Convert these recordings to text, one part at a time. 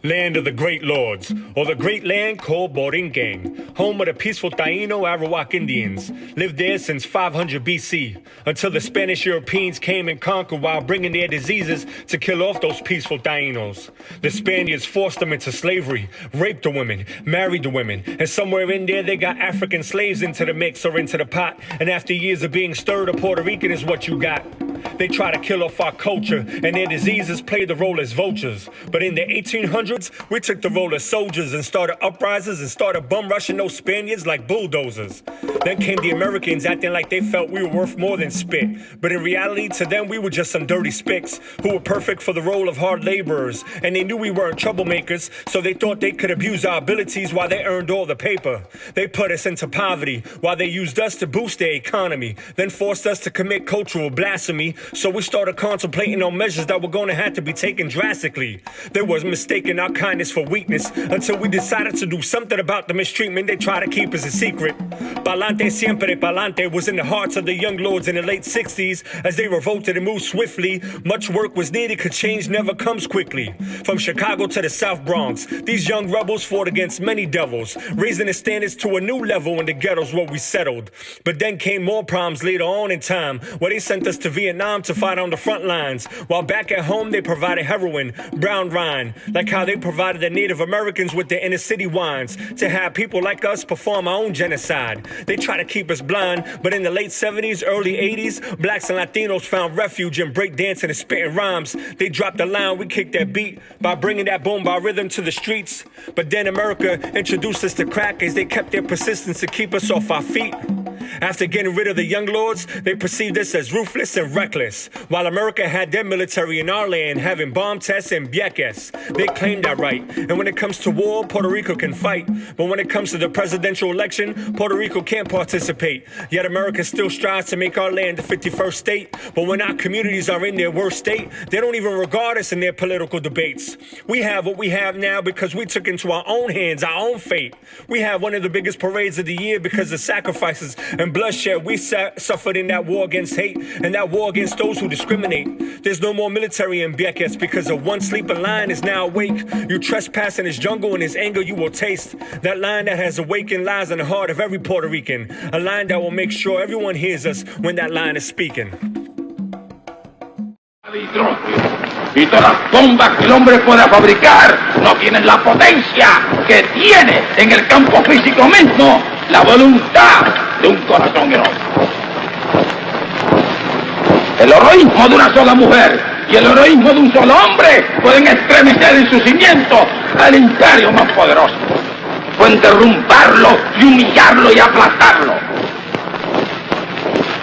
Land of the Great Lords, or the Great Land called Borinquen, home of the peaceful Taino Arawak Indians, lived there since 500 BC, until the Spanish Europeans came and conquered while bringing their diseases to kill off those peaceful Tainos. The Spaniards forced them into slavery, raped the women, married the women, and somewhere in there they got African slaves into the mix or into the pot, and after years of being stirred, a Puerto Rican is what you got. They try to kill off our culture, and their diseases played the role as vultures. But in the 1800s, we took the role as soldiers and started uprisings and started bum-rushing those Spaniards like bulldozers. Then came the Americans acting like they felt we were worth more than spit. But in reality, to them, we were just some dirty spicks who were perfect for the role of hard laborers. And they knew we weren't troublemakers, so they thought they could abuse our abilities while they earned all the paper. They put us into poverty while they used us to boost their economy, then forced us to commit cultural blasphemy. So we started contemplating on measures that were going to have to be taken drastically. They was mistaking our kindness for weakness until we decided to do something about the mistreatment they try to keep as a secret. Pa'lante siempre pa'lante was in the hearts of the young lords in the late 60s as they revolted and moved swiftly. Much work was needed, cause change never comes quickly. From Chicago to the South Bronx, these young rebels fought against many devils, raising the standards to a new level in the ghettos where we settled. But then came more problems later on in time, where they sent us to Vietnam to fight on the front lines, while back at home they provided heroin, brown rind, like how they provided the Native Americans with their inner city wines, to have people like us perform our own genocide. They try to keep us blind, but in the late 70s, early 80s, blacks and Latinos found refuge in breakdancing and spitting rhymes. They dropped the line, we kicked that beat by bringing that boom by rhythm to the streets. But then America introduced us to crack as they kept their persistence to keep us off our feet. After getting rid of the young lords, they perceived us as ruthless and reckless. While America had their military in our land having bomb tests and vieques, they claimed that right. And when it comes to war, Puerto Rico can fight. But when it comes to the presidential election, Puerto Rico can't participate. Yet America still strives to make our land the 51st state. But when our communities are in their worst state, they don't even regard us in their political debates. We have what we have now because we took into our own hands our own fate. We have one of the biggest parades of the year because of sacrifices and bloodshed we suffered in that war against hate and that war against those who discriminate. There's no more military in Vieques because of one sleeping lion is now awake. You trespass in his jungle and his anger you will taste. That lion that has awakened lies in the heart of every Puerto Rican. A lion that will make sure everyone hears us when that lion is speaking. Y todas las bombas que el hombre pueda fabricar no tienen la potencia que tiene en el campo físico mismo la voluntad de un corazón heroico. El heroísmo de una sola mujer y el heroísmo de un solo hombre pueden estremecer en su cimiento al imperio más poderoso. Pueden derrumbarlo y humillarlo y aplastarlo.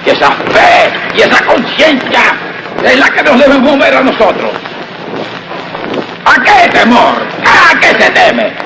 Y esa fe y esa conciencia es la que nos debe mover a nosotros. ¿A qué temor? ¿A qué se teme?